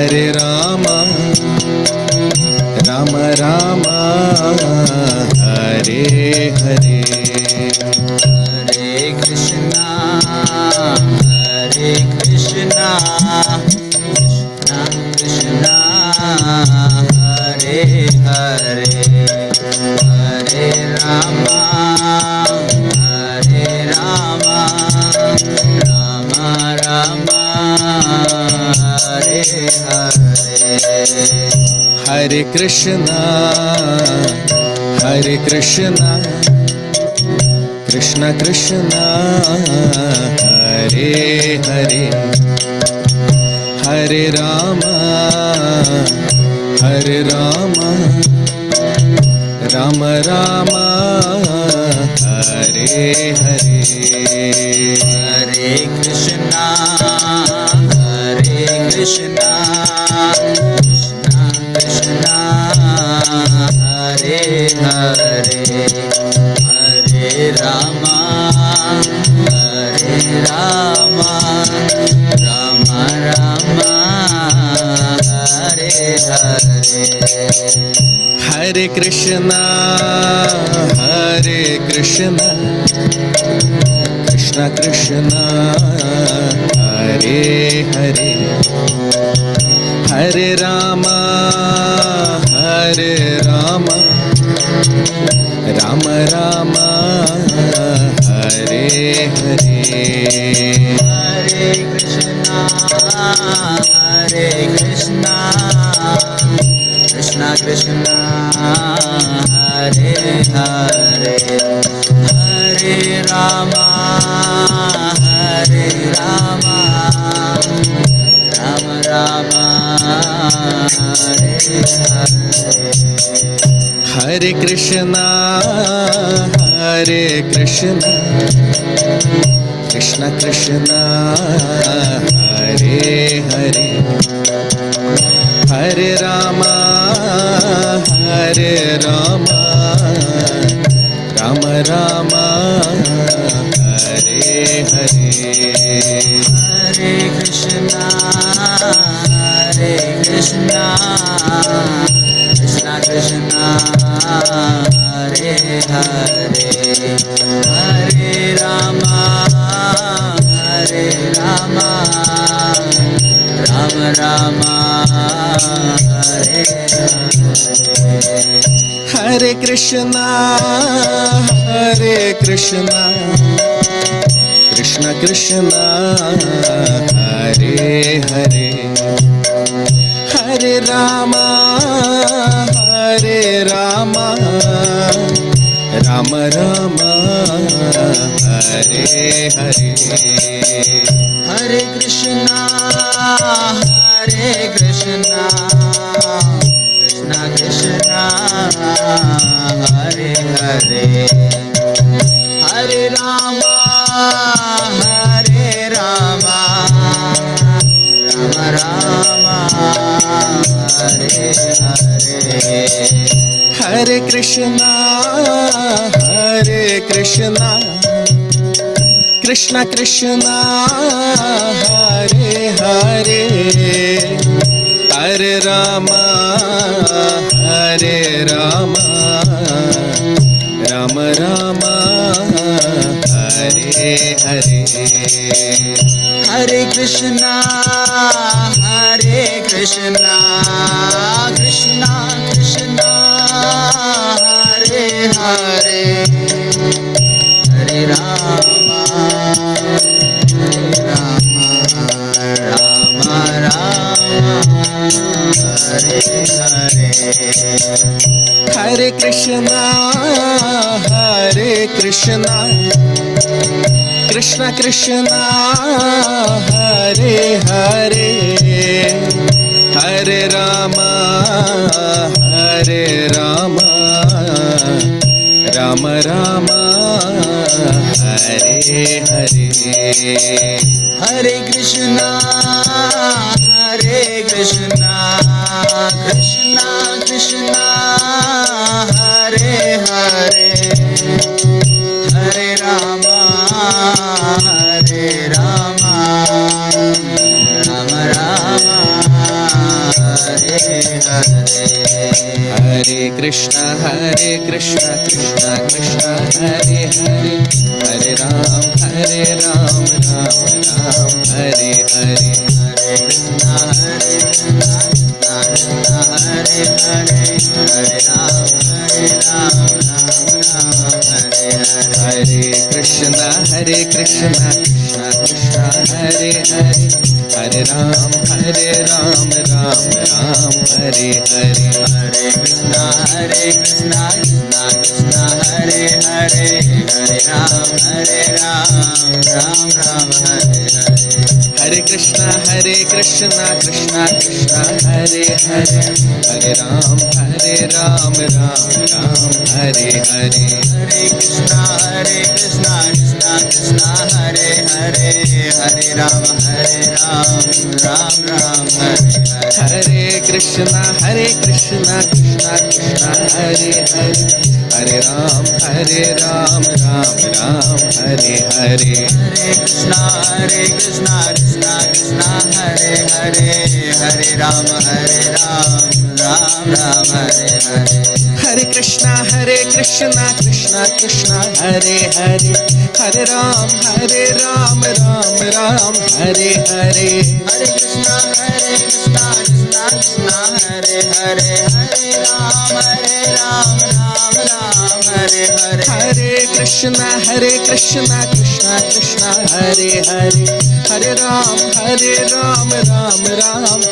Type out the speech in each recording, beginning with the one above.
Hare Rama, Rama Rama, Hare Hare. Hare Krishna, Hare Krishna, Krishna Krishna, Hare Hare, Hare Rama, Hare Rama, Rama Rama, Hare Hare. Hare Krishna, Hare Krishna, Krishna Krishna, Hare Hare, Hare Rama, Hare Rama, Rama Rama, Hare Hare. Hare Krishna, Hare Krishna, Krishna Krishna, Hare Hare, Hare Rama, Hare Rama, Rama Rama, Hare Hare. Hare Krishna, Hare Krishna, Krishna Krishna, Hare Hare, Hare Rama, Hare Rama, Rama Rama, Hare Hare. Hare Krishna, Hare Krishna, Krishna Krishna, Hare Hare, Hare Rama, Hare Rama, Rama Rama, Hare Hare. Hare Krishna, Hare Krishna, Krishna Krishna, Hare Hare, Hare Rama, Hare Rama, Rama Rama, Hare Hare. Hare Krishna, Hare Krishna, Krishna Krishna, Hare Hare, Hare Rama, Hare Rama, Rama Rama, Hare Hare. Hare Krishna, Hare Krishna, Krishna Krishna, Hare Hare, Hare Rama, Hare Rama, Rama Rama, Hare Hare. Hare Krishna, Hare Krishna, Krishna Krishna, Hare Hare, Hare Rama, Hare Rama, Rama Rama, Hare Hare. Hare Krishna, Hare Krishna, Krishna Krishna, Hare Hare, Hare Rama, Hare Rama, Rama Rama, Hare Hare. Hare Krishna, Hare Krishna, Krishna Krishna, Hare Hare, Hare Rama, Hare Rama, Rama Rama, Hare Hare. Hare Krishna, Hare Krishna, Krishna Krishna, Hare Hare, Hare Rama, Hare Rama, Rama Rama, Hare Hare. Hare Krishna, Hare Krishna, Krishna Krishna, Hare Hare, Hare Rama, Hare Rama, Rama Rama, Krishna Krishna Krishna Hare Hare, Hare Ram Ram Ram Hare Hare, Hare Krishna Hare Hare, Hare Ram Ram Hare Hare. Hare Krishna Krishna Krishna Hare Hare, Hare Ram Ram Ram Hare Hare, Hare Krishna Krishna Krishna Hare Hare, Hare Ram Ram Ram Hare Hare. Hare Krishna Krishna Krishna Hare Hare, Hare Ram Ram Ram Hare Hare, Hare Krishna Krishna Krishna Hare Hare, Hare Ram Ram Ram Hare Hare. Hare Krishna Krishna Krishna Hare Hare, Hare Ram Ram Ram Hare Hare, Hare Krishna Krishna Krishna Hare Hare, Hare Ram Ram Hare Hare. Hare Krishna Krishna Krishna Hare Hare, Hare Ram Ram Ram Hare Hare, Hare Krishna Krishna Krishna Hare Hare, Hare Ram Ram Hare Hare. Hare Krishna Krishna Krishna Hare Hare, Hare Ram Ram Ram Hare Hare, Hare Krishna Krishna Hare Hare, Hare Ram Ram Hare Hare. Hare Krishna Krishna Krishna Hare Hare, Hare Ram Ram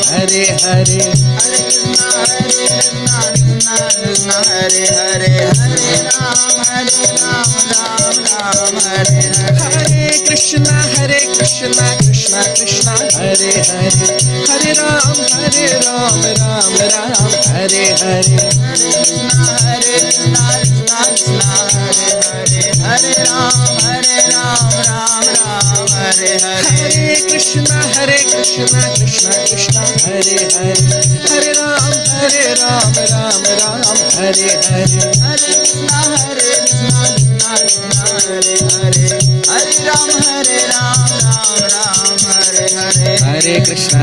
Hare Hare, Hare Krishna Krishna Hare Hare, Hare Ram Ram Hare Hare. Hare Krishna Krishna Krishna Hare Hare, Hare Ram Ram Hare Hare, Hare Krishna Krishna Hare Hare, Hare Ram Ram Hare Hare. Hare Krishna Krishna Krishna Hare Hare, Hare Ram Ram Hare Hare, Hare Krishna Krishna Hare Hare, Hare Ram Hare Hare. Hare Krishna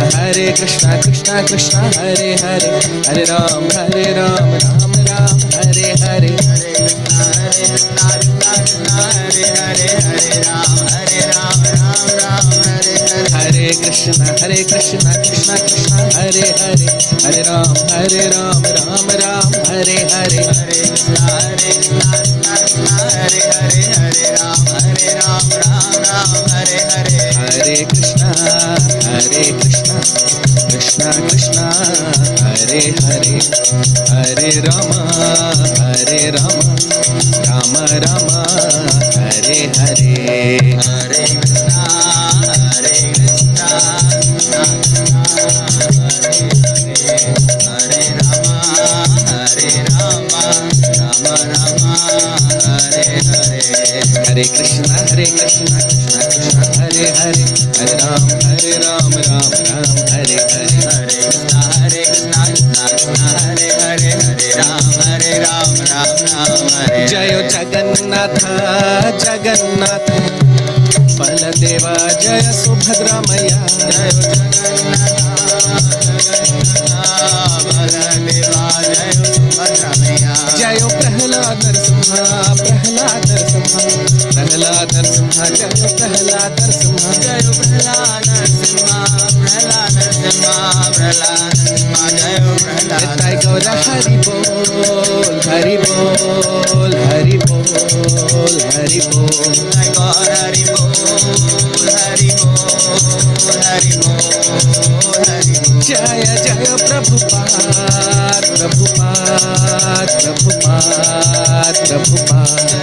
Krishna Krishna Hare Hare, Hare Ram Ram Hare Hare, Hare Krishna Krishna Hare Hare, Hare Ram Ram Hare Hare. Hare Krishna Krishna Krishna Hare Hare, Hare Rama Rama Rama Hare Hare, Hare Krishna Krishna Hare Rama Rama Rama Hare Hare. Hare Krishna Krishna Krishna Hare Hare, Hare Ram Ram Hare Hare, Hare Krishna Krishna Hare Hare, Hare Ram Ram Hare. Jayo Jagannatha Jagannatha Baladeva Jaya Subhadra Maya, Jai Baladeva Jai Subhadramaya. Jayo Prahlad Narsimha Prahlad Narsimha Prahlad Narsimha, Jayo Prahlad Narsimha, Jai Prahlad Narsimha Prahlad Narsimha Prahlad Narsimha. Jai Prahlad. Nitai Gaura Hari Bol Hari Bol Hari Bol Hari Bol, Jai Gaur Hari Bol Hari Bol Hari Bol Hari Bol. Jaya Jaya Prabhupada Prabhupada Prabhupada Prabhupada,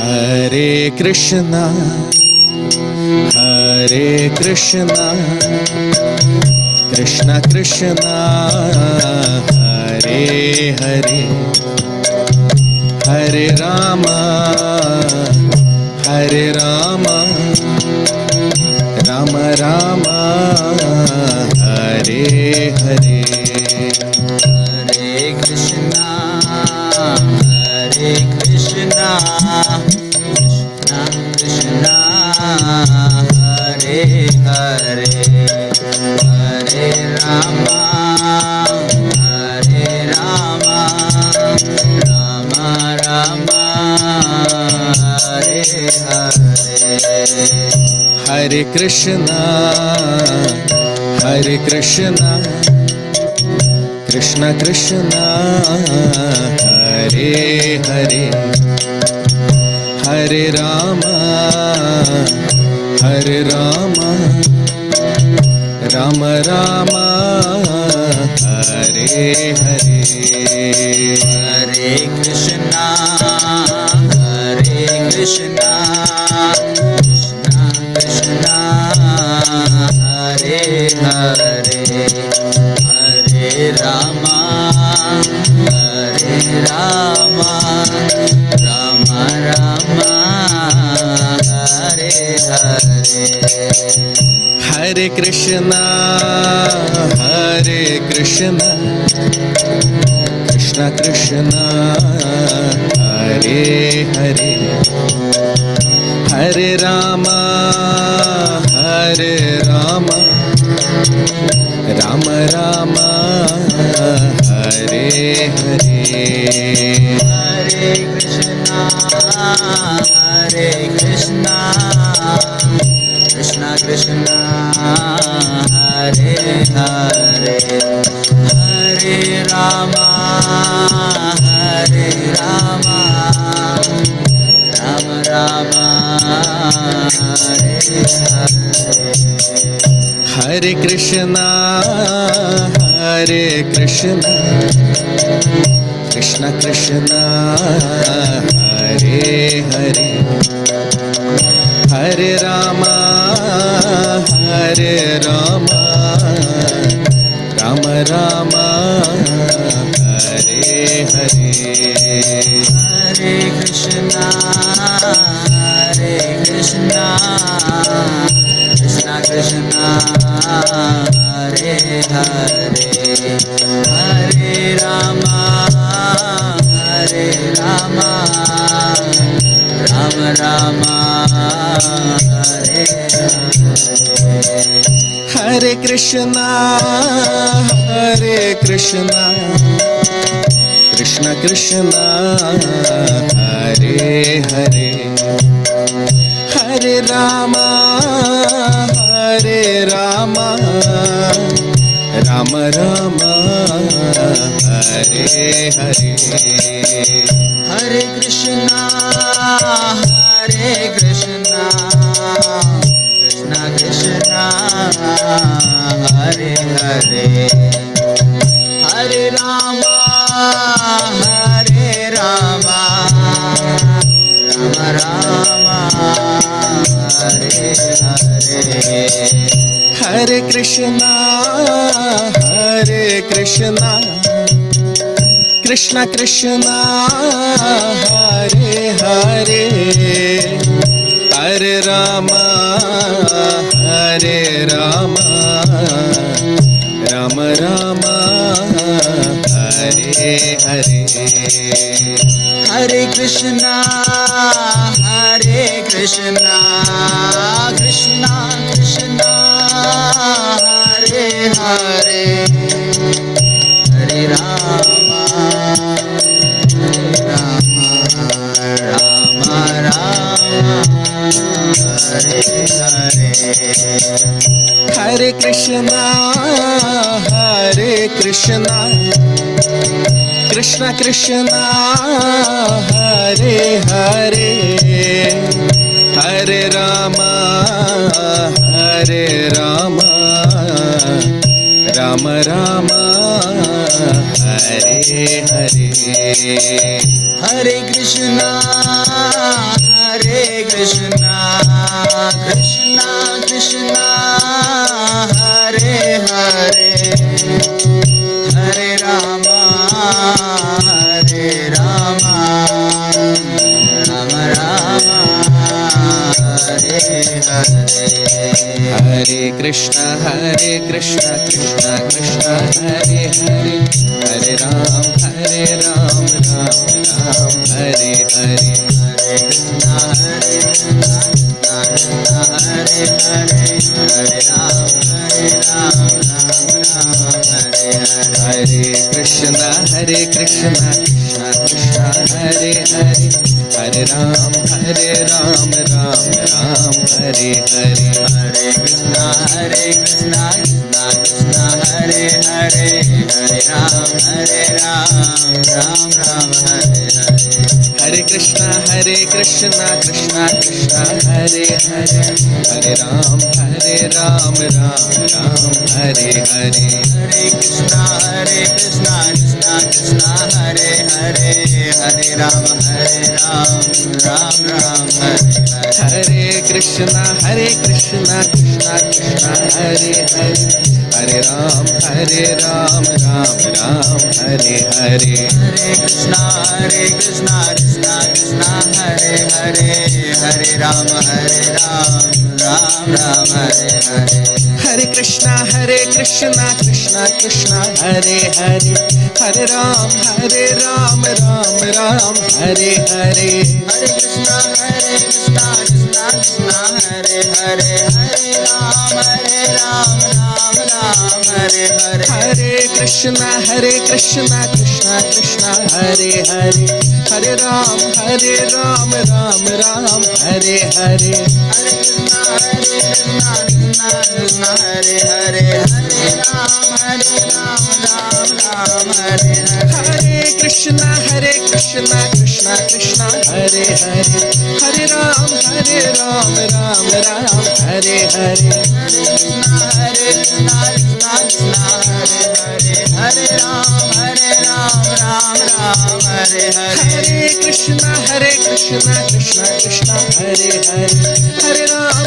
Hare Krishna Krishna Krishna Hare Hare, Hare Rama Rama Rama Hare Hare, Hare Krishna Krishna Krishna Hare Krishna, Hare Krishna, Krishna Krishna, Hare Hare, Hare Rama, Hare Rama, Rama Rama, Hare Hare. Hare Krishna, Hare Krishna, Krishna Krishna, Hare Hare, Hare Rama, Hare Rama, Rama Rama, Hare Hare. Hare Krishna, Hare Krishna, Krishna Krishna, Hare Hare, Hare Rama, Hare Rama, Rama Rama, Hare Hare. Hare Krishna, Hare Krishna, Krishna Krishna, Hare Hare, Hare Rama, Hare Rama, Rama Rama, Hare Hare. Hare Krishna, Hare Krishna, Krishna Krishna, Hare Hare, Hare Rama, Hare Rama, Rama Rama, Hare Hare. Hare Krishna, Hare Krishna, Krishna Krishna, Hare Hare, Hare Rama, Hare Rama, Rama Rama, Hare Hare. Hare Krishna, Hare Krishna, Krishna Krishna, Hare Hare, Hare Rama, Hare Rama, Rama Rama, Hare Hare. Hare Krishna, Hare Krishna, Krishna Krishna, Hare Hare, Hare Rama, Hare Rama, Rama Rama, Hare Hare. Hare Krishna, Hare Krishna, Krishna Krishna, Hare Hare, Hare Rama, Hare Rama, Rama Rama, Hare Hare. Hare Krishna, Hare Krishna, Krishna Krishna, Hare Hare, Hare Rama, Hare Rama, Rama Rama, Hare Hare. Hare Krishna, Hare Krishna, Krishna Krishna, Hare Hare, Hare Rama, Hare Rama, Rama Rama, Hare Hare. Hare Krishna, Hare Krishna, Krishna Krishna, Hare Hare, Hare Rama, Hare Rama, Rama Rama, Hare Hare. Hare Krishna, Krishna Krishna, Hare Hare, Hare Ram, Ram Ram, Hare Hare. Hare Krishna, Hare Hare, Hare Ram, Ram Ram, Hare Hare. Hare Krishna, Krishna Krishna, Hare Hare, Hare Ram, Ram Ram, Hare Hare. Hare Krishna, Krishna Krishna, Hare Hare, Hare Ram, Ram Ram, Hare Hare. Hare Krishna, Krishna Krishna, Hare Hare, Hare Ram, Ram Ram, Hare Hare. Hare Krishna, Krishna Krishna, Hare Hare, Hare Ram, Ram Ram, Hare Hare. Hare Krishna, Krishna Krishna, Hare Hare, Hare Ram, Ram Ram, Hare Hare. Hare Krishna, Krishna Krishna, Hare Hare, Hare Ram, Ram Ram, Hare Hare. Hare Krishna, Krishna Krishna, Hare Hare, Hare Ram, Ram Ram, Hare Hare. Hare Krishna, Krishna Krishna, Hare Hare, Hare Ram, Ram Hare Hare. Hare Krishna, Krishna Krishna, Hare Hare, Hare Ram, Ram Ram, Hare Hare. Hare Krishna, Krishna Hare Hare, Hare Ram, Ram Hare Hare. Hare Krishna, Krishna Krishna, Hare Hare, Hare Ram, Ram Ram, Hare Hare. Hare Krishna, Krishna Krishna, Hare Hare, Hare Ram, Ram Hare Hare. Hare Krishna, Krishna Krishna, Hare Hare, Hare Ram, Ram Ram, Hare Hare. Hare Krishna, Krishna Krishna, Hare Hare, Hare Ram, Ram Hare Hare. Hare Krishna, Krishna Krishna, Hare Hare, Hare Ram,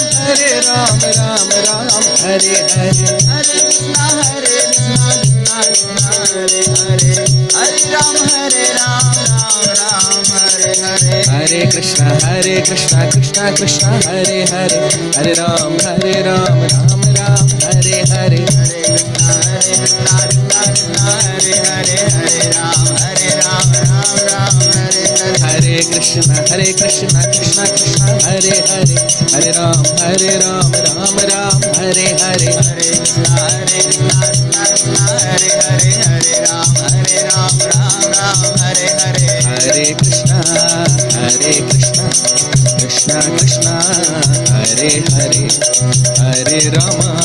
Ram Ram, Hare Hare. Hare Krishna, Krishna Krishna, Hare Hare, Hare Ram, Ram Hare Hare. Hare Krishna, Krishna Krishna, Hare Hare, Hare Ram, Ram Ram, Hare Hare. Hare Krishna, Krishna Krishna, Hare Hare, Hare Ram, Ram Hare Hare. Hare Krishna, Krishna Krishna, Hare Hare, Hare Rama,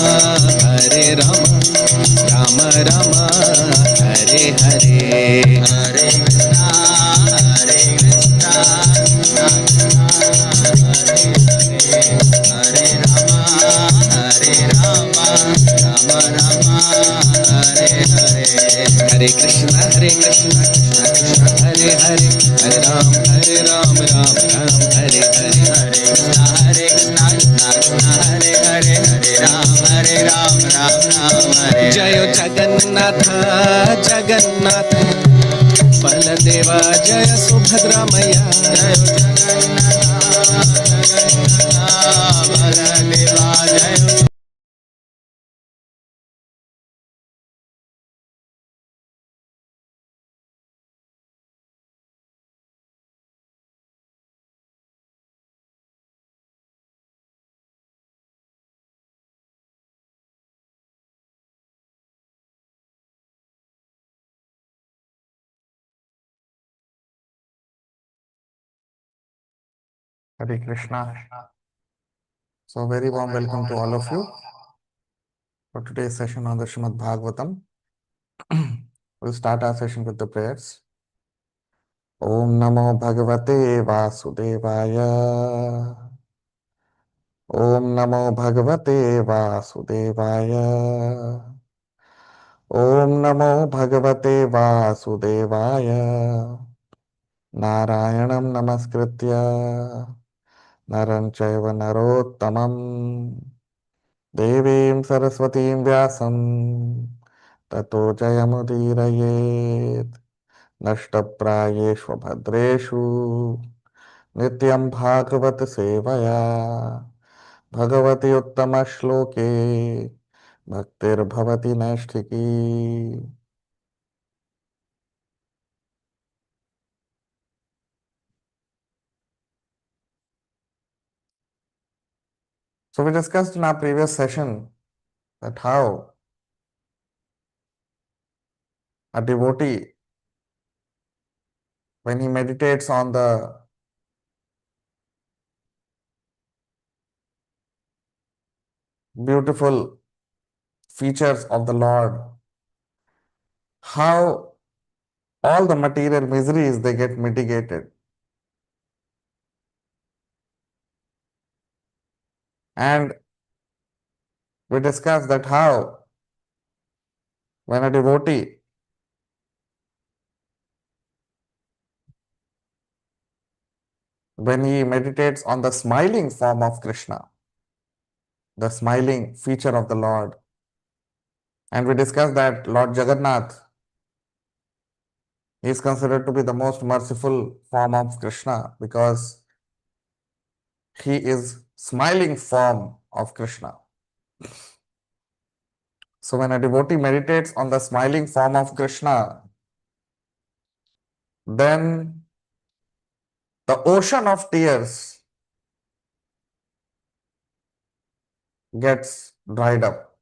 Rama Rama, Hare Hare. Hare Krishna, Krishna Krishna, Hare Rama, Rama Rama, Hare Hare. Hare Krishna, Krishna Krishna, Hare Hare, Hare Ram, Ram Ram, Hare Hare. Hare Krishna, Krishna Krishna, Hare Hare, Hare Ram, Ram Hare. Jayo Jagannatha, Jagannatha, Baladeva, Jaya Subhadramaya. Jai Jagannatha, Baladeva, Jai. Hare Krishna. So, very warm welcome to all of you for today's session on the Srimad Bhagavatam. We'll start our session with the prayers. Om Namo Bhagavate Vasudevaya. Om Namo Bhagavate Vasudevaya. Om Namo Bhagavate Vasudevaya. Narayanam Namaskritya Naram Chaiva Narottamam Devim Saraswatim Vyasam Tato Jayamudirayet Nashtaprayeshva Bhadreshu Nityam Bhagavat Sevaya Bhagavati Uttama Shloke Bhaktir Bhavati Nashtiki. So we discussed in our previous session that how a devotee when he meditates on the beautiful features of the Lord, how all the material miseries they get mitigated. And we discussed that how when a devotee when he meditates on the smiling form of Krishna, the smiling feature of the Lord, and we discussed that Lord Jagannath is considered to be the most merciful form of Krishna because he is smiling form of Krishna. So when a devotee meditates on the smiling form of Krishna, then the ocean of tears gets dried up.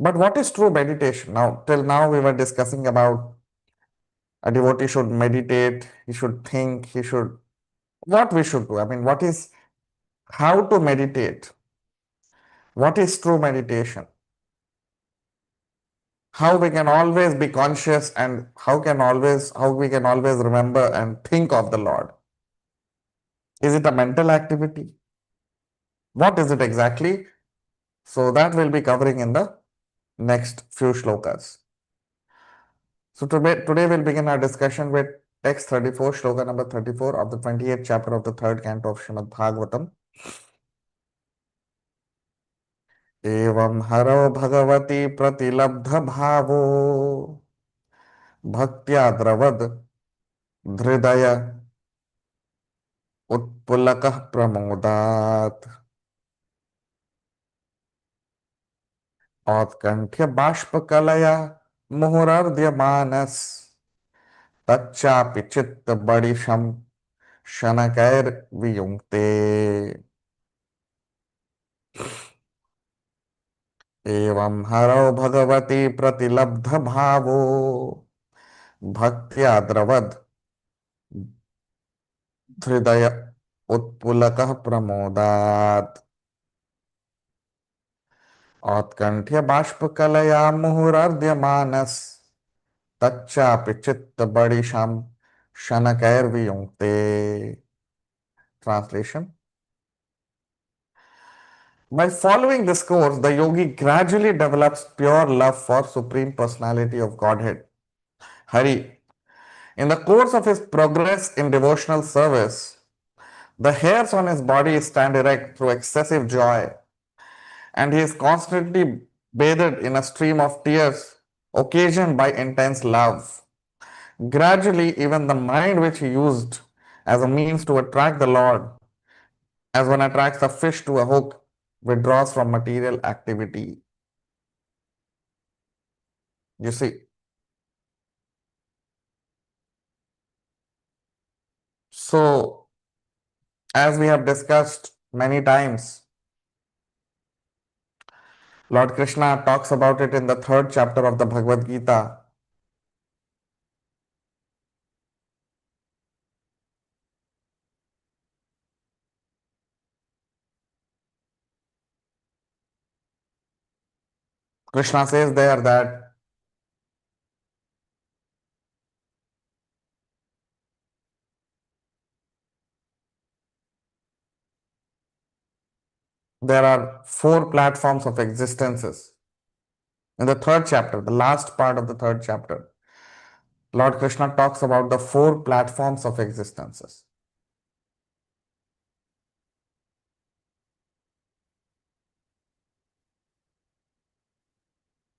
But what is true meditation? Now, till now we were discussing about a devotee should meditate, he should think, he should, what we should do. I mean, what is, how to meditate? What is true meditation? How we can always be conscious and how we can always remember and think of the Lord. Is it a mental activity? What is it exactly? So that we'll be covering in the next few shlokas. So today we'll begin our discussion with text 34, shloka number 34 of the 28th chapter of the third canto of Srimad Bhagavatam. एवं हरो भगवती प्रतिलब्ध भावो भक्त्या द्रवद हृदय उत्पुलकः प्रमोदात् औत्कंठ्य बाष्पकलया मुहुरर्ध्यमानस तच्चापि चित्त बडिशं शनकैर्वियुङ्क्ते एवं हरौ भगवती प्रतिलब्ध भावो भक्त्या द्रवद हृदय उत्पुलकः प्रमोदात् औत्कंठ्य बाष्पकलया मुहुरर्ध्यमानस तच्चापि चित्त बडिशं शनकैर्वियुङ्क्ते. Translation: by following this course, the yogi gradually develops pure love for Supreme Personality of Godhead, Hari. In the course of his progress in devotional service, the hairs on his body stand erect through excessive joy, and he is constantly bathed in a stream of tears occasioned by intense love. Gradually, even the mind which he used as a means to attract the Lord, as one attracts a fish to a hook, withdraws from material activity. You see. So, as we have discussed many times, Lord Krishna talks about it in the third chapter of the Bhagavad Gita. Krishna says there that there are four platforms of existences. In the third chapter, the last part of the third chapter, Lord Krishna talks about the four platforms of existences.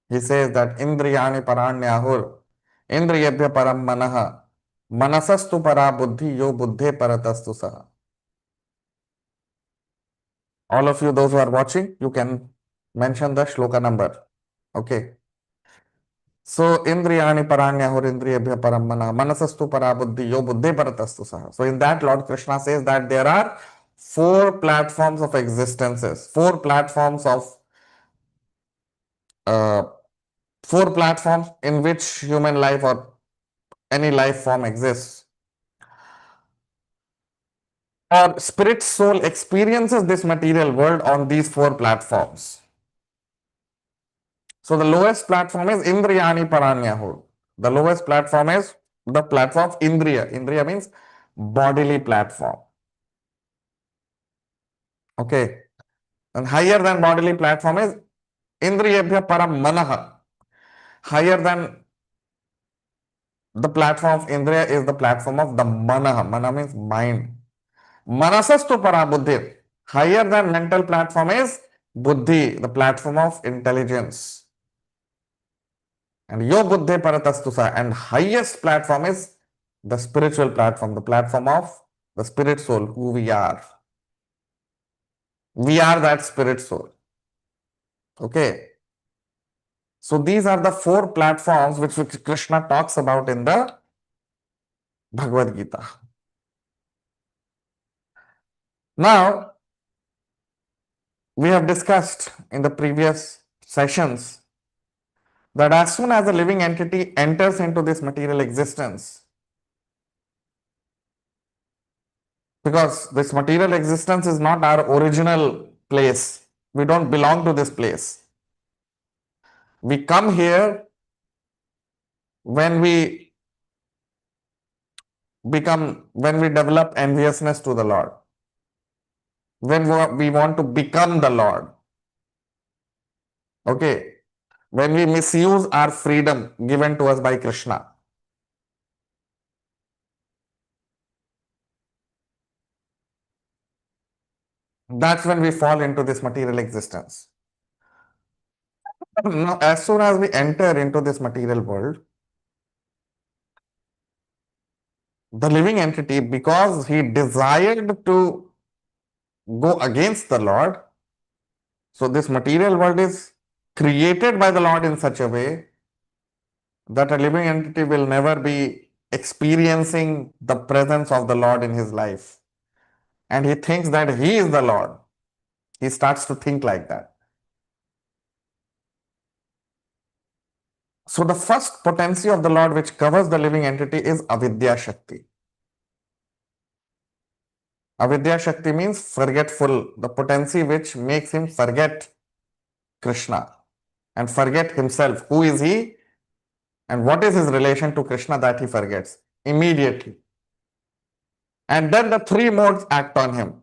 He says that Indriyani paranyahur, Indriyabhya param manaha, manasastu para buddhi yo buddhe paratastu saha. All of you, those who are watching, you can mention the shloka number. Okay. So, Indriyani paranyahur, Indriyabhya param manaha, manasastu para buddhi yo buddhe paratastu saha. So, in that, Lord Krishna says that there are four platforms of existences, four platforms of four platforms in which human life or any life form exists. Our spirit soul experiences this material world on these four platforms. So the lowest platform is Indriyani Paranyahu. The lowest platform is the platform of Indriya. Indriya means bodily platform. Okay. And higher than bodily platform is Indriyabhya Param Manaha. Higher than the platform of Indriya is the platform of the Manaha. Mana means mind. Manasastu Para Buddhi. Higher than mental platform is Buddhi, the platform of intelligence. And Yo Buddhi Paratastusa. And highest platform is the spiritual platform, the platform of the spirit soul, who we are. We are that spirit soul. Okay. So these are the four platforms which Krishna talks about in the Bhagavad Gita. Now, we have discussed in the previous sessions that as soon as a living entity enters into this material existence, because this material existence is not our original place, we don't belong to this place. We come here when we develop enviousness to the Lord, when we want to become the Lord. Okay, when we misuse our freedom given to us by Krishna. That's when we fall into this material existence. Now, as soon as we enter into this material world, the living entity, because he desired to go against the Lord, so this material world is created by the Lord in such a way that a living entity will never be experiencing the presence of the Lord in his life. And he thinks that he is the Lord. He starts to think like that. So the first potency of the Lord which covers the living entity is Avidya Shakti. Avidya Shakti means forgetful, the potency which makes him forget Krishna and forget himself. Who is he and what is his relation to Krishna that he forgets immediately. And then the three modes act on him.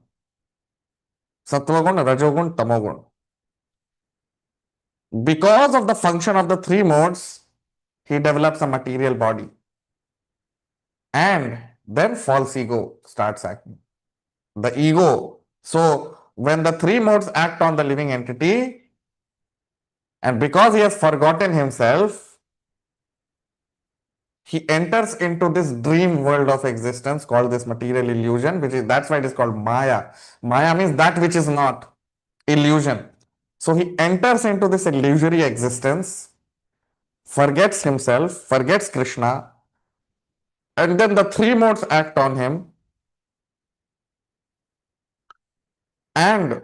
Sattvagun, Rajogun, Tamogun. Because of the function of the three modes, he develops a material body. And then false ego starts acting. The ego. So when the three modes act on the living entity, and because he has forgotten himself, he enters into this dream world of existence called this material illusion, that's why it is called Maya. Maya means that which is not, illusion. So he enters into this illusory existence, forgets himself, forgets Krishna, and then the three modes act on him, and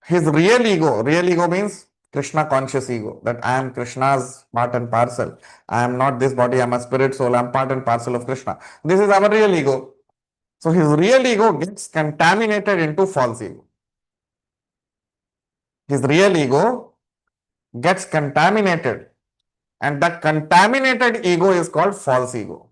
his real ego means Krishna conscious ego, that I am Krishna's part and parcel. I am not this body, I am a spirit soul, I am part and parcel of Krishna. This is our real ego. So his real ego gets contaminated into false ego. His real ego gets contaminated, and that contaminated ego is called false ego.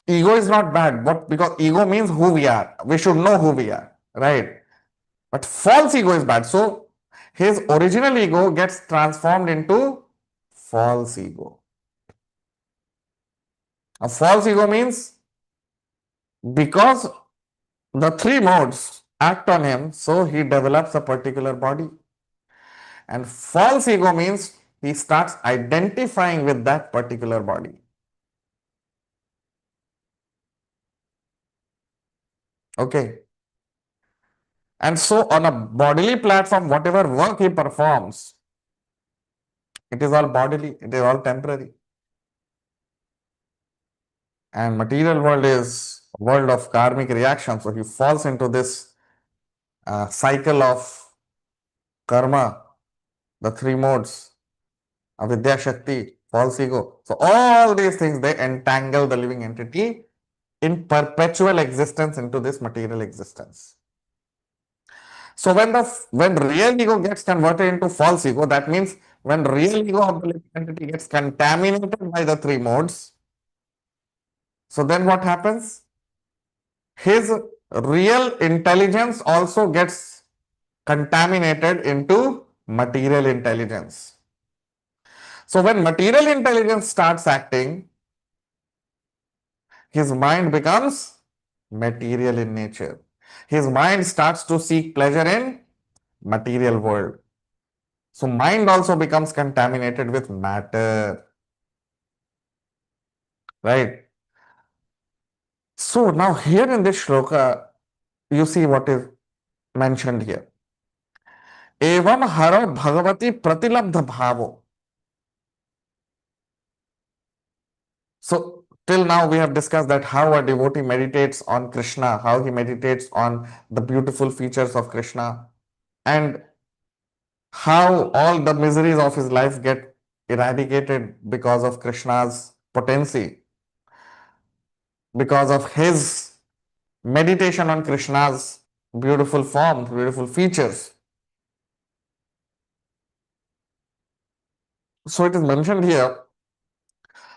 Ego is not bad, but because ego means who we are. We should know who we are, right? But false ego is bad. So his original ego gets transformed into false ego. A false ego means because the three modes act on him, so he develops a particular body. And false ego means he starts identifying with that particular body. Okay. And so on a bodily platform, whatever work he performs, it is all bodily, it is all temporary. And material world is a world of karmic reaction. So he falls into this cycle of karma the three modes, avidya, shakti, false ego. So all these things, they entangle the living entity in perpetual existence into this material existence. So when real ego gets converted into false ego, that means when real ego of the living entity gets contaminated by the three modes, so then what happens? His real intelligence also gets contaminated into material intelligence. So when material intelligence starts acting, his mind becomes material in nature. His mind starts to seek pleasure in material world. So mind also becomes contaminated with matter, right? So now here in this shloka, you see what is mentioned here. Evam haro bhagavati pratilabdha bhavo. So till now we have discussed that how a devotee meditates on Krishna, how he meditates on the beautiful features of Krishna, and how all the miseries of his life get eradicated because of Krishna's potency, because of his meditation on Krishna's beautiful form, beautiful features. So it is mentioned here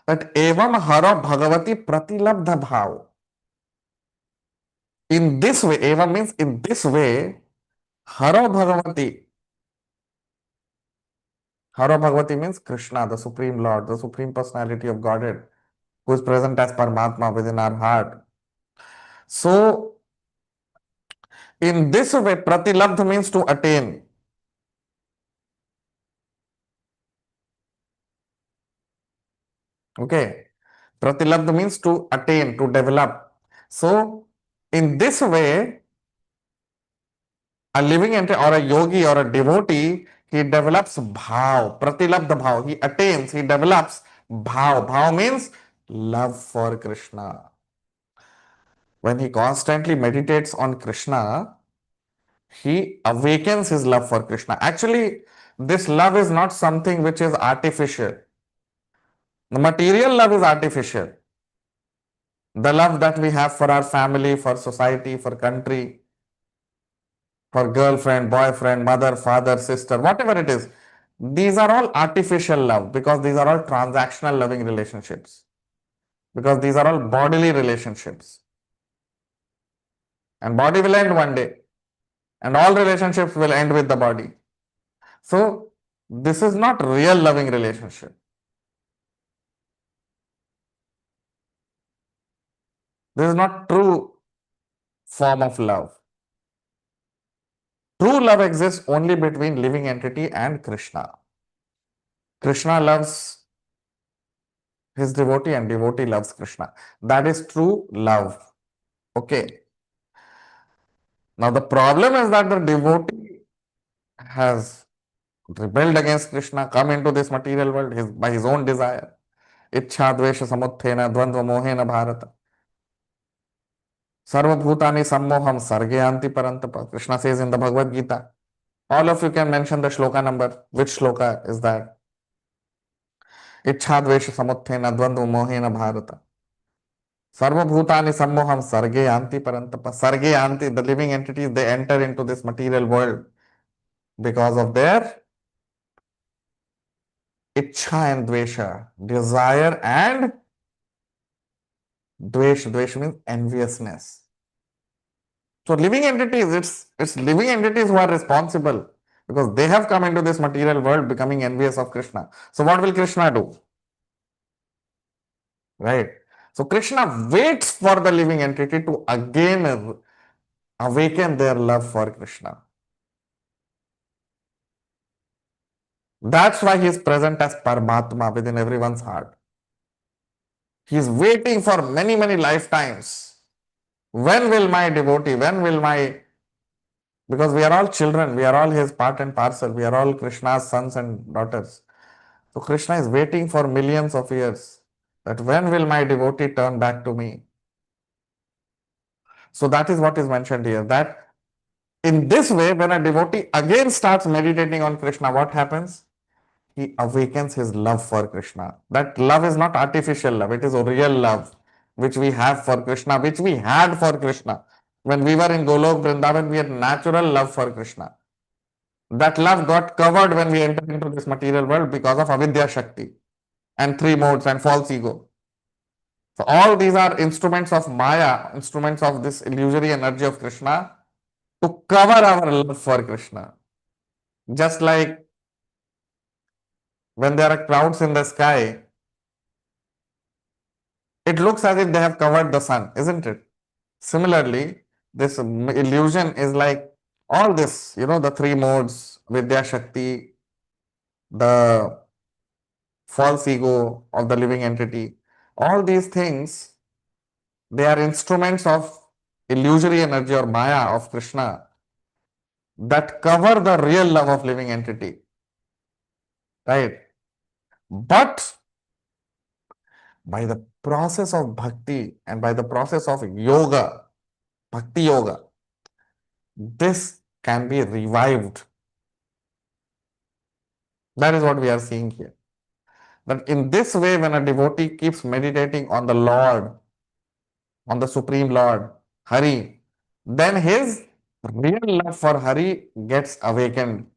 that evam hara bhagavati pratilabdha bhav. In this way, evam means in this way, hara bhagavati. Hara bhagavati means Krishna, the Supreme Lord, the Supreme Personality of Godhead, who is present as Paramatma within our heart. So in this way, pratilabdha means to attain. Okay. Pratilabdha means to attain, to develop. So in this way, a living entity or a yogi or a devotee, he develops bhav, pratilabdha bhav. He attains, he develops bhav. Bhav means love for Krishna. When he constantly meditates on Krishna, he awakens his love for Krishna. Actually, this love is not something which is artificial. The material love is artificial. The love that we have for our family, for society, for country, for girlfriend, boyfriend, mother, father, sister, whatever it is. These are all artificial love because these are all transactional loving relationships. Because these are all bodily relationships. And body will end one day. And all relationships will end with the body. So, this is not real loving relationship. This is not true form of love. True love exists only between living entity and Krishna. Krishna loves his devotee and devotee loves Krishna. That is true love. Okay. Now the problem is that the devotee has rebelled against Krishna, come into this material world by his own desire. Ichha dvesha samuthena dvandva mohena bharata. Sarvabhutani sammoham sargayanti parantapa. Krishna says in the Bhagavad Gita. All of you can mention the shloka number. Which shloka is that? Ichha dvesha samuthena dvandva mohena bharata. Sarvabhutani sammoham sargayanti parantapa. Sargayanti, the living entities, they enter into this material world because of their ichha and dvesha, desire and dvesha. Dvesha means enviousness. So living entities, it's living entities who are responsible because they have come into this material world becoming envious of Krishna. So what will Krishna do? Right? So Krishna waits for the living entity to again awaken their love for Krishna. That's why he is present as Paramatma within everyone's heart. He is waiting for many, many lifetimes. When will my devotee, when will my... Because we are all children, we are all his part and parcel, we are all Krishna's sons and daughters. So Krishna is waiting for millions of years that when will my devotee turn back to me? So that is what is mentioned here, that In this way, when a devotee again starts meditating on Krishna, what happens? He awakens his love for Krishna. That love is not artificial love, it is a real love which we have for Krishna, which we had for Krishna. When we were in Golok Vrindavan, we had natural love for Krishna. That love got covered when we entered into this material world because of avidya shakti and three modes and false ego. So all these are instruments of Maya, instruments of this illusory energy of Krishna to cover our love for Krishna. Just like when there are clouds in the sky, it looks as if they have covered the sun, isn't it? Similarly, this illusion is like all this, the three modes, Vidya Shakti, the false ego of the living entity, all these things, they are instruments of illusory energy or Maya of Krishna that cover the real love of living entity, right? But by the process of bhakti and by the process of yoga, bhakti yoga, this can be revived. That is what we are seeing here. That in this way, when a devotee keeps meditating on the Lord, on the Supreme Lord, Hari, then his real love for Hari gets awakened.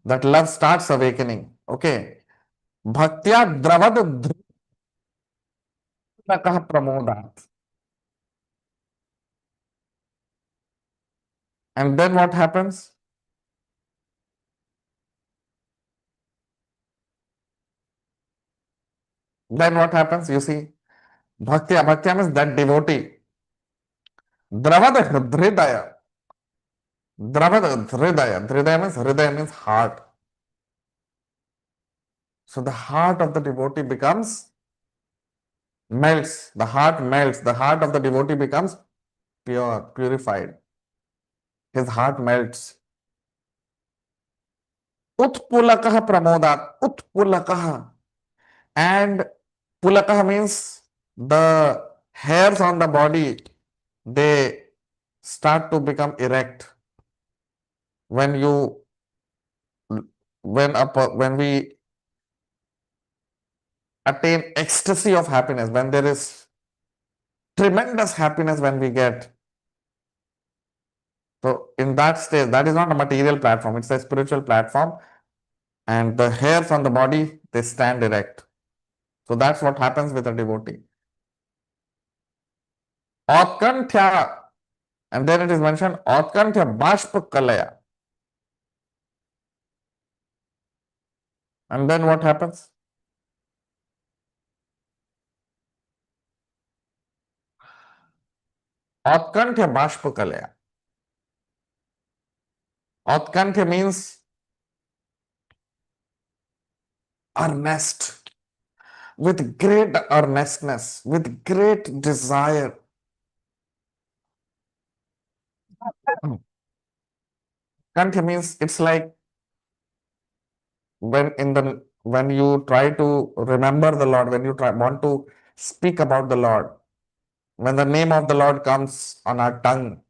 That love starts awakening. Okay. Bhaktya dravad dhrinakah pramodat. And then what happens? Then what happens? You see, Bhaktya means that devotee. Dravad hridaya. Dravad hridaya. Hridaya means heart. So the heart of the devotee becomes melts. The heart melts. The heart of the devotee becomes pure, purified. His heart melts. Utpulakah pramodat. Utpulakah. And pulakah means the hairs on the body, they start to become erect. When you when we attain ecstasy of happiness, when there is tremendous happiness when we get. So in that stage, that is not a material platform, it's a spiritual platform, and the hairs on the body, they stand erect. So that's what happens with a devotee. Atkantya, and then it is mentioned Atkantya Bashpa Kalaya. And then what happens? Atkantya Bashpa Kalaya. Atkantya means earnest, with great earnestness, with great desire. Kantya means it's like when you try to remember the Lord, when you want to speak about the Lord, when the name of the Lord comes on our tongue,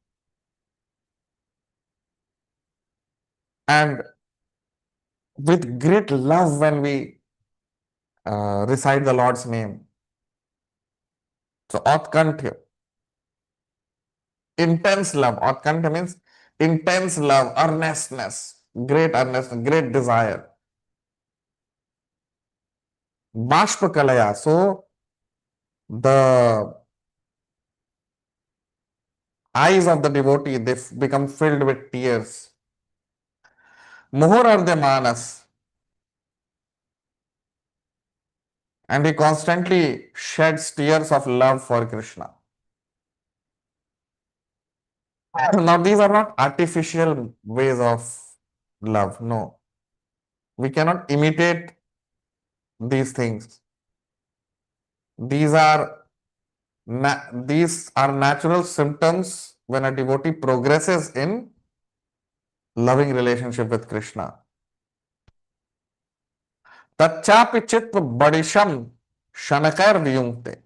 and with great love when we recite the Lord's name. So Atkantya, intense love. Atkantya means intense love, earnestness, great desire. Bashpakalaya. So the eyes of the devotee, they become filled with tears. Muhur manas, and he constantly sheds tears of love for Krishna. Now, these are not artificial ways of love. No, we cannot imitate these things. These are these are natural symptoms when a devotee progresses in loving relationship with Krishna. Tachapi chitva badisham shanakar viyungte.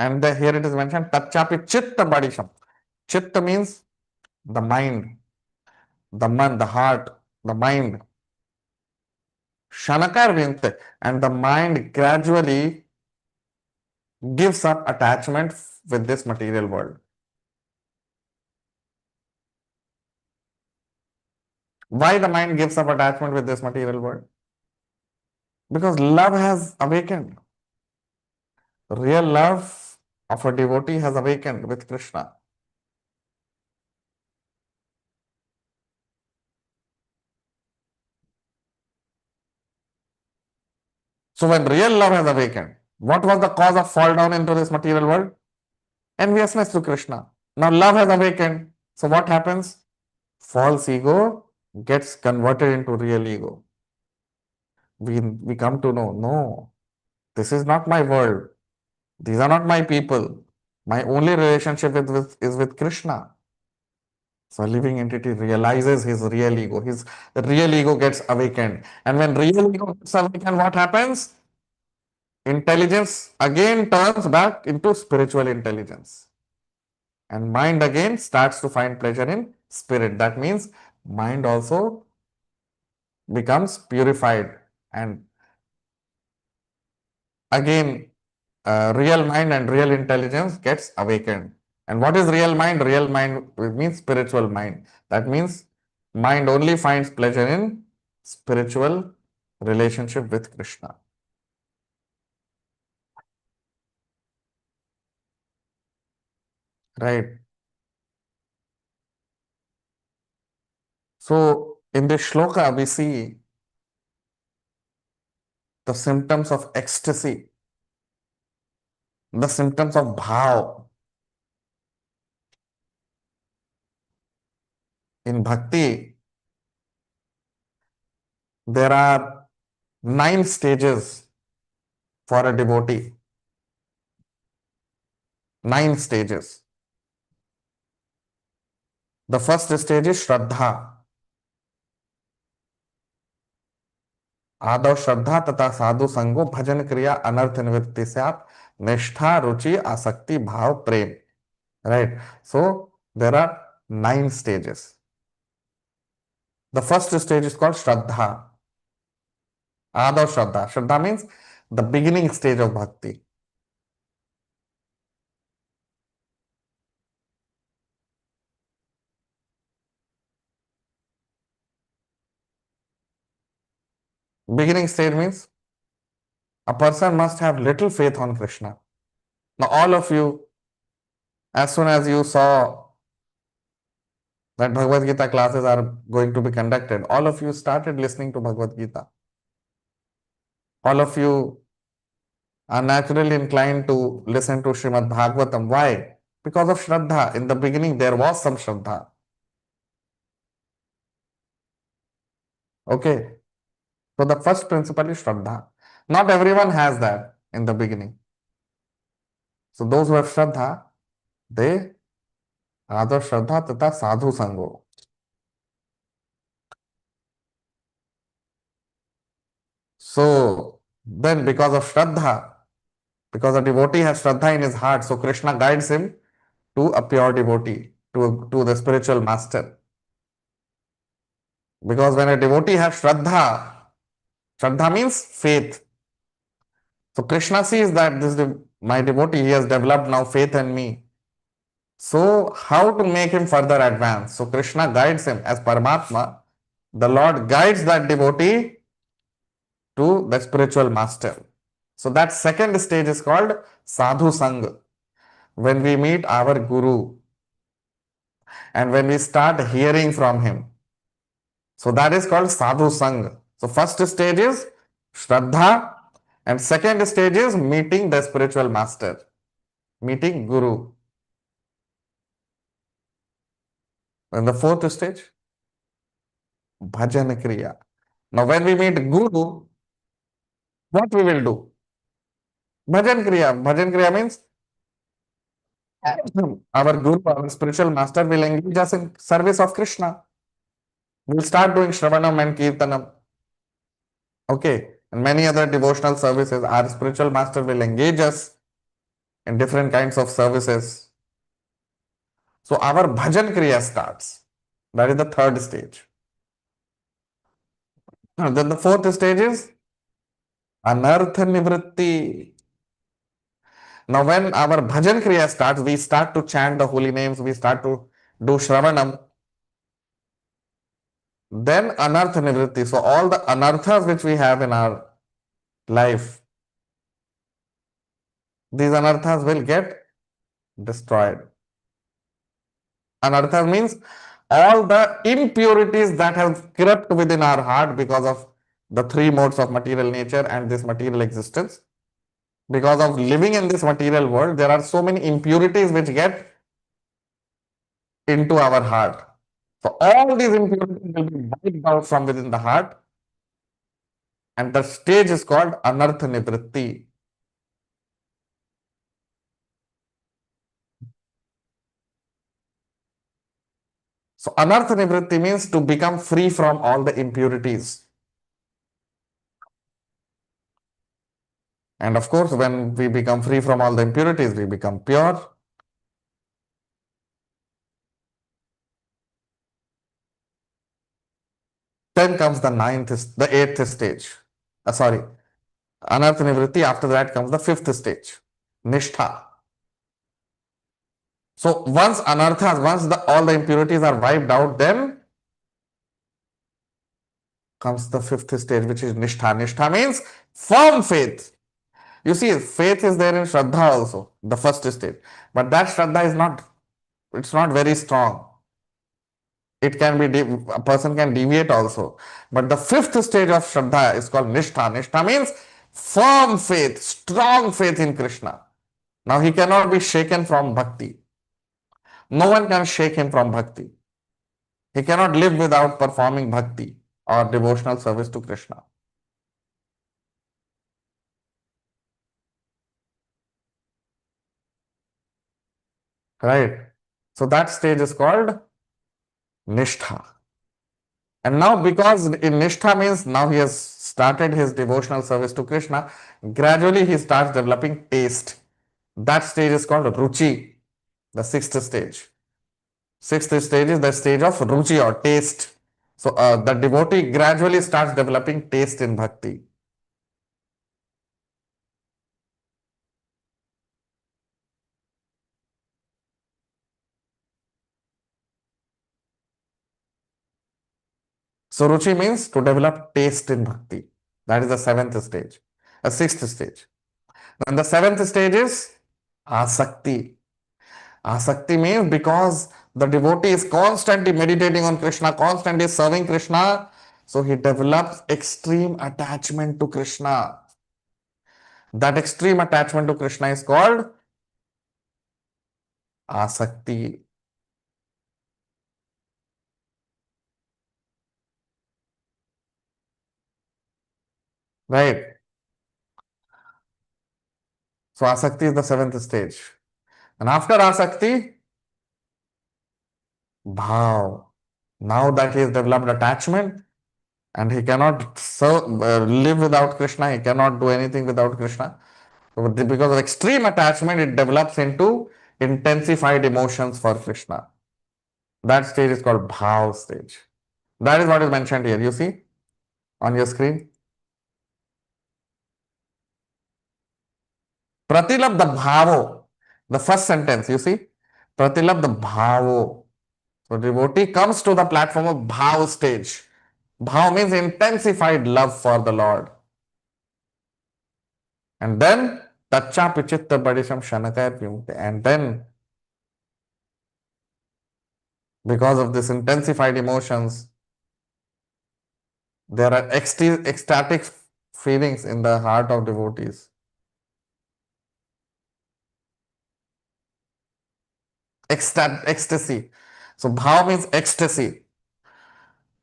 And here it is mentioned, Tachapi Chitta Badisham. Chitta means the mind, the man, the heart, the mind. Shanakar Vyante. And the mind gradually gives up attachment with this material world. Why the mind gives up attachment with this material world? Because love has awakened. Real love of a devotee has awakened with Krishna. So when real love has awakened, what was the cause of fall down into this material world? Enviousness to Krishna. Now love has awakened. So what happens? False ego gets converted into real ego. We come to know, no, this is not my world. These are not my people. My only relationship is with Krishna. So a living entity realizes his real ego. His real ego gets awakened. And when real ego gets awakened, what happens? Intelligence again turns back into spiritual intelligence. And mind again starts to find pleasure in spirit. That means mind also becomes purified. And again, real mind and real intelligence gets awakened. And what is real mind? Real mind means spiritual mind. That means mind only finds pleasure in spiritual relationship with Krishna. Right. So in this shloka, we see the symptoms of ecstasy, the symptoms of bhav. In bhakti, there are 9 stages for a devotee. 9 stages. The first stage is Shraddha. आदौ श्रद्धा तथा साधु संगो भजन क्रिया अनर्थ निवृत्ति से आप निष्ठा रुचि आसक्ति भाव प्रेम. Right. So there are 9 stages. The first stage is called Shraddha. Adav Shraddha. Shraddha means the beginning stage of bhakti. Beginning stage means a person must have little faith on Krishna. Now, all of you, as soon as you saw that Bhagavad Gita classes are going to be conducted, all of you started listening to Bhagavad Gita. All of you are naturally inclined to listen to Srimad Bhagavatam. Why? Because of Shraddha. In the beginning, there was some Shraddha. Okay. So the first principle is Shraddha. Not everyone has that in the beginning. So those who have Shraddha, they Adha Shraddha tata Sadhu Sango. So then because of Shraddha, because a devotee has Shraddha in his heart, so Krishna guides him to a pure devotee, to the spiritual master. Because when a devotee has Shraddha, Shraddha means faith. So Krishna sees that my devotee, he has developed now faith in me. So how to make him further advance? So Krishna guides him as Paramatma. The Lord guides that devotee to the spiritual master. So that second stage is called Sadhu Sangha. When we meet our Guru and when we start hearing from him. So that is called Sadhu Sangha. So first stage is Shraddha and second stage is meeting the spiritual master, meeting Guru. And the fourth stage, Bhajan Kriya. Now when we meet Guru, what we will do? Bhajan Kriya. Bhajan Kriya means our Guru, our spiritual master will engage us in service of Krishna. We'll start doing Shravanam and Kirtanam. Okay. And many other devotional services. Our spiritual master will engage us in different kinds of services. So our bhajan kriya starts. That is the third stage. And then the fourth stage is anartha nivritti. Now, when our bhajan kriya starts, we start to chant the holy names, we start to do shravanam. Then anartha nivritti. So all the anarthas which we have in our life, these anarthas will get destroyed. Anarthas means all the impurities that have crept within our heart because of the three modes of material nature and this material existence. Because of living in this material world, there are so many impurities which get into our heart. So all these impurities will be wiped out from within the heart, and the stage is called anartha nivritti. So anartha nivritti means to become free from all the impurities. And of course, when we become free from all the impurities, we become pure. Then comes the eighth stage. Sorry, anartha nivritti. After that comes the fifth stage, nishtha. So once anarthas, all the impurities are wiped out, then comes the fifth stage, which is nishtha. Nishtha means firm faith. You see, faith is there in Shraddha also, the first stage. But that Shraddha is not, it's not very strong. It can be, a person can deviate also. But the fifth stage of Shraddha is called Nishtha. Nishtha means firm faith, strong faith in Krishna. Now he cannot be shaken from bhakti. No one can shake him from bhakti. He cannot live without performing bhakti or devotional service to Krishna. Right? So that stage is called Nishtha. And now, because in Nishtha means now he has started his devotional service to Krishna, gradually he starts developing taste. That stage is called Ruchi, the sixth stage. Sixth stage is the stage of Ruchi or taste. So the devotee gradually starts developing taste in bhakti. So Ruchi means to develop taste in bhakti. That is the seventh stage. A sixth stage. Then the seventh stage is Asakti. Asakti means because the devotee is constantly meditating on Krishna, constantly serving Krishna, so he develops extreme attachment to Krishna. That extreme attachment to Krishna is called Asakti. Right? So Asakti is the seventh stage. And after Asakti, Bhav. Now that he has developed attachment and he cannot live without Krishna, he cannot do anything without Krishna. So because of extreme attachment, it develops into intensified emotions for Krishna. That stage is called Bhav stage. That is what is mentioned here. You see on your screen. Pratilabdha bhavo. The first sentence, you see. Pratilabdha bhavo. So devotee comes to the platform of Bhav stage. Bhav means intensified love for the Lord. And then Tacha Pichitta Badisham Shanakar Vimukti. And then because of this intensified emotions, there are ecstatic feelings in the heart of devotees. Ecstasy. So bhav means ecstasy.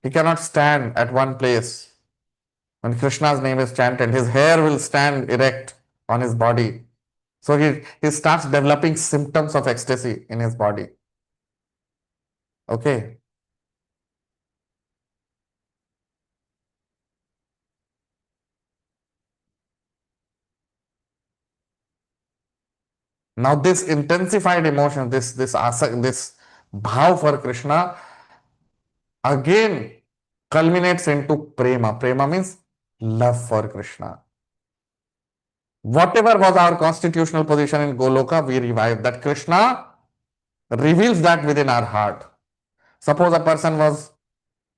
He cannot stand at one place. When Krishna's name is chanted, his hair will stand erect on his body. So he starts developing symptoms of ecstasy in his body. Okay. Now this intensified emotion, this bhav for Krishna again culminates into prema. Prema means love for Krishna. Whatever was our constitutional position in Goloka, we revive that. Krishna reveals that within our heart. Suppose a person was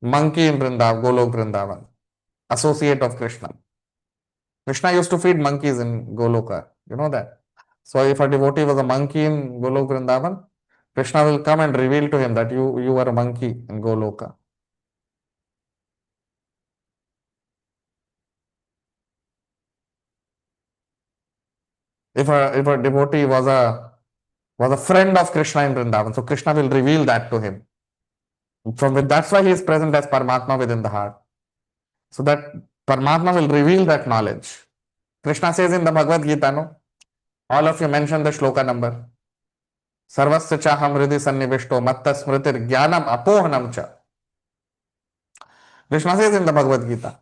monkey in Vrindavan, Golok Vrindavan, associate of Krishna. Krishna used to feed monkeys in Goloka. You know that. So if a devotee was a monkey in Golok Vrindavan, Krishna will come and reveal to him that you are a monkey in Goloka. If a devotee was a friend of Krishna in Vrindavan, so Krishna will reveal that to him. That's why he is present as Paramatma within the heart. So that Paramatma will reveal that knowledge. Krishna says in the Bhagavad Gita, no? All of you mention the shloka number. Sarvasya chaham hridhi sannivishto matta smritir jnanam apohanam cha. Krishna says in the Bhagavad Gita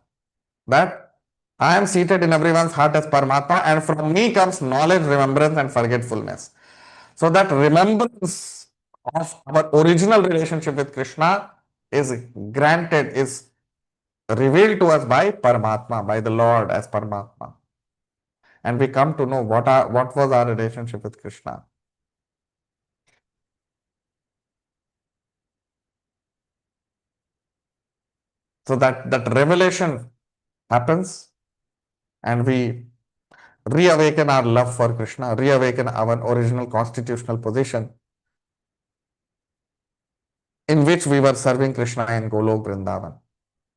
that I am seated in everyone's heart as Paramatma, and from me comes knowledge, remembrance, and forgetfulness. So that remembrance of our original relationship with Krishna is granted, is revealed to us by Paramatma, by the Lord as Paramatma. And we come to know what was our relationship with Krishna. So that revelation happens, and we reawaken our love for Krishna, reawaken our original constitutional position in which we were serving Krishna in Golok Vrindavan.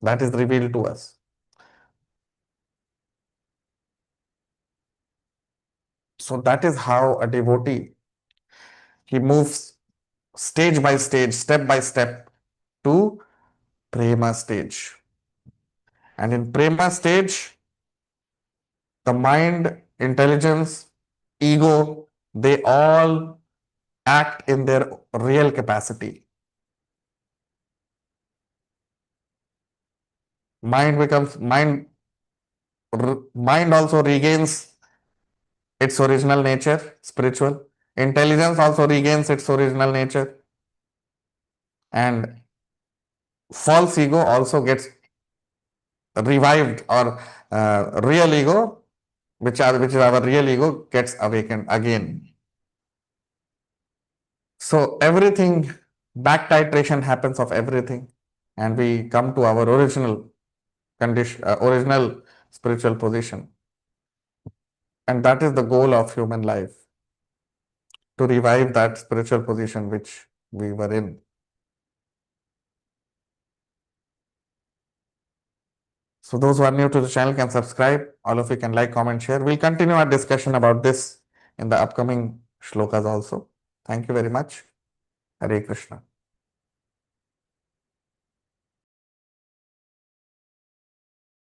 That is revealed to us. So that is how a devotee, he moves stage by stage, step by step to prema stage. And in prema stage, the mind, intelligence, ego, they all act in their real capacity. Mind also regains its original nature, spiritual. Intelligence also regains its original nature. And false ego also gets revived, or real ego, which is our real ego, gets awakened again. So everything, back titration happens of everything, and we come to our original condition, original spiritual position. And that is the goal of human life, to revive that spiritual position which we were in. So those who are new to the channel can subscribe. All of you can like, comment, share. We'll continue our discussion about this in the upcoming shlokas also. Thank you very much. Hare Krishna.